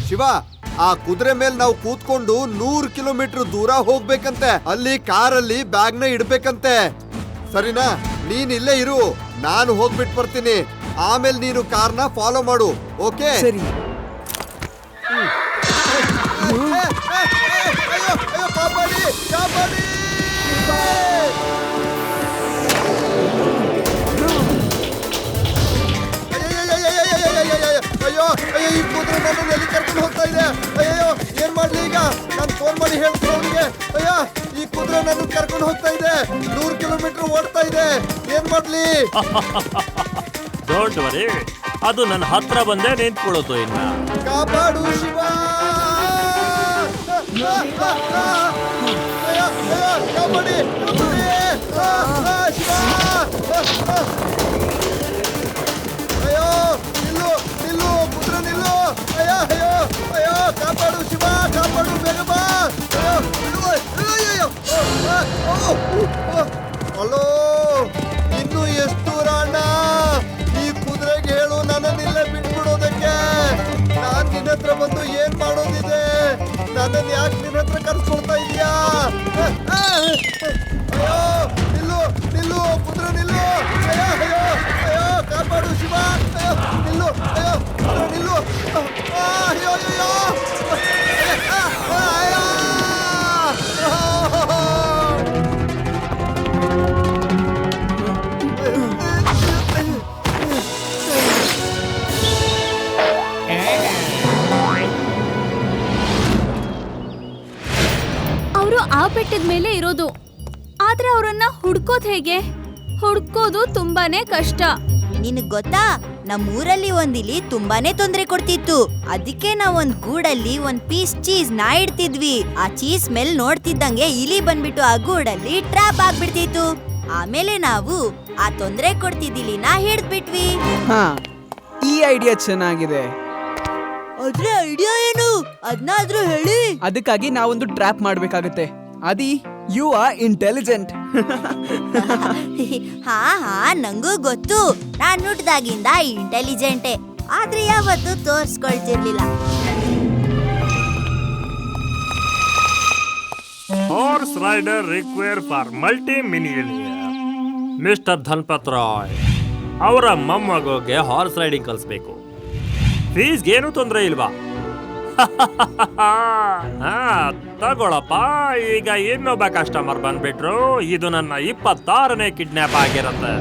ಶಿವ, ಆ ಕುದುರೆ ಮೇಲೆ ನಾವು ಕೂತ್ಕೊಂಡು 100 ಕಿಲೋಮೀಟರ್ ದೂರ ಹೋಗ್ಬೇಕಂತೆ. ಅಲ್ಲಿ ಕಾರಲ್ಲಿ ಬ್ಯಾಗ್ನ ಇಡ್ಬೇಕಂತೆ. ಸರಿನಾ? ನೀನ್ ಇಲ್ಲೇ ಇರು, ನಾನು ಹೋಗ್ಬಿಟ್ಟು ಬರ್ತೀನಿ. ಆಮೇಲೆ ನೀನು ಕಾರ್ನ ಫಾಲೋ ಮಾಡು. ಓಕೆ? ಸರಿ. ಕಾಪಾಡಿ ಕಾಪಾಡಿ! ಅಯ್ಯೋ ಅಯ್ಯೋ, ಈ ಕುದುರೆ ನನ್ನ ಎಲ್ಲಿ ಕರ್ಕೊಂಡು ಹೋಗ್ತಾ ಇದೆ? ಅಯ್ಯೋ, ಏನ್ ಮಾಡ್ಲಿ ಈಗ? ನಾನು ಫೋನ್ ಮಾಡಿ ಹೇಳ್ತೀನಿ ಅವನಿಗೆ. ಅಯ್ಯೋ, ಈ ಕುದುರೆ ನನ್ನ ಕರ್ಕೊಂಡು ಹೋಗ್ತಾ ಇದೆ, 100 ಕಿಲೋಮೀಟರ್ ಓಡ್ತಾ ಇದೆ. ಏನ್ ಮಾಡ್ಲಿ? ಡೋಂಟ್ ವರಿ, ಅದು ನನ್ನ ಹತ್ರ ಬಂದೇ ನಿಂತ್ಕೊಳ್ಳೋದು. ಇನ್ನ ಕಾಪಾಡು ಶಿವ! ಕಾಪಾಡಿ ಶಿವ! ಅಯ್ಯೋ, ನಿಲ್ಲು ನಿಲ್ಲು, ಕುದುರೆ ನಿಲ್ಲು! ಅಯ್ಯೋ ಅಯ್ಯೋ ಅಯ್ಯೋ, ಕಾಪಾಡು ಶಿವ, ಕಾಪಾಡು, ಬೇಗ ಬಾ! ಹಲೋ, ಇನ್ನು ಎಷ್ಟು ದೂರ ಅಣ್ಣ? ಈ ಕುದುರೆಗೆ ಹೇಳು ನನ್ನನ್ನಿಲ್ಲ ಬಿಟ್ಬಿಡೋದಕ್ಕೆ. ನಾನ್ ನಿನ್ನ ಹತ್ರ ಬಂದು ಏನ್ ಮಾಡೋದಿದೆ? ನನ್ನನ್ನು ಯಾಕೆ ನಿನ್ನ ಹತ್ರ ಕರ್ಸ್ಕೊಳ್ತಾ ಇದೀಯಾ? ಅಯ್ಯೋ, ನಿಲ್ಲು ನಿಲ್ಲು, ಕುದುರೆ ನಿಲ್ಲು! ಅಯ್ಯೋ ಅಯ್ಯೋ ಅಯ್ಯೋ, ಕಾಪಾಡು ಶಿವ! ಅಯ್ಯೋ, ನಿಲ್ಲು! ಅಯ್ಯೋ, ಕುದುರೆ ನಿಲ್ಲು! ಅಯ್ಯೋ ಅಯ್ಯೋ ಅಯ್ಯೋ! ಅವರು ಆ ಬೆಟ್ಟದ ಮೇಲೆ ಇರೋದು, ಆದ್ರೆ ಅವರನ್ನ ಹುಡ್ಕೋದ್ ಹೇಗೆ? ಹುಡ್ಕೋದು ತುಂಬಾನೇ ಕಷ್ಟ. ನಿನಗ್ ಗೊತ್ತಾ, ನಮ್ಮೂರಲ್ಲಿ ಒಂದಿಲಿ ತುಂಬಾನೇ ತೊಂದರೆ ಕೊಡ್ತಿತ್ತು. ಅದಕ್ಕೆ ನಾವ್ ಒಂದ್ ಗೂಡಲ್ಲಿ ಒಂದ್ ಪೀಸ್ ಚೀಸ್ ನ ಇಡ್ತಿದ್ವಿ. ಆ ಚೀಸ್ ಸ್ಮೆಲ್ ನೋಡ್ತಿದ್ದಂಗೆ ಇಲಿ ಬಂದ್ಬಿಟ್ಟು ಆ ಗೂಡಲ್ಲಿ ಟ್ರಾಪ್ ಆಗ್ಬಿಡ್ತಿತ್ತು. ಆಮೇಲೆ ನಾವು ಆ ತೊಂದರೆ ಕೊಡ್ತಿದ್ದಿಲಿನ ಹಿಡ್ದ್ಬಿಟ್ವಿ. ಹಾ, ಈ ಐಡಿಯಾ ಚೆನ್ನಾಗಿದೆ. ಅದ್ರ ಐಡಿಯಾ ಏನು? ಅದ್ನಾದ್ರೂ ಹೇಳಿ. ಅದಕ್ಕಾಗಿ ನಾವೊಂದು ಟ್ರ್ಯಾಪ್ ಮಾಡ್ಬೇಕಾಗತ್ತೆ. ಅದಿ, ಯು ಆರ್ ಇಂಟೆಲಿಜೆಂಟ್. ಹಾ ಹಾ, ನಂಗೂ ಗೊತ್ತು. ನಾನ್ ಹುಟ್ದಾಗಿಂದ ಇಂಟೆಲಿಜೆಂಟೆ, ಆದ್ರೆ ಯಾವತ್ತೂ ತೋರ್ಸ್ಕೊಳ್ತಿರ್ಲಿಲ್ಲ. Horse rider require for multi millionaire. Mister Dhanpat Rai ಅವರ ಮೊಮ್ಮಗೋಗೆ ಹಾರ್ಸ್ ರೈಡಿಂಗ್ ಕಲಿಸ್ಬೇಕು. ಫೀಸ್ಗೆ ಏನು ತೊಂದರೆ ಇಲ್ವಾ? ಹಾ, ತಗೊಳಪ್ಪ. ಈಗ ಇನ್ನೊಬ್ಬ ಕಸ್ಟಮರ್ ಬಂದ್ಬಿಟ್ರು. ಇದು ನನ್ನ 26ನೇ ಕಿಡ್ನಾಪ್ ಆಗಿರತ್ತೆ.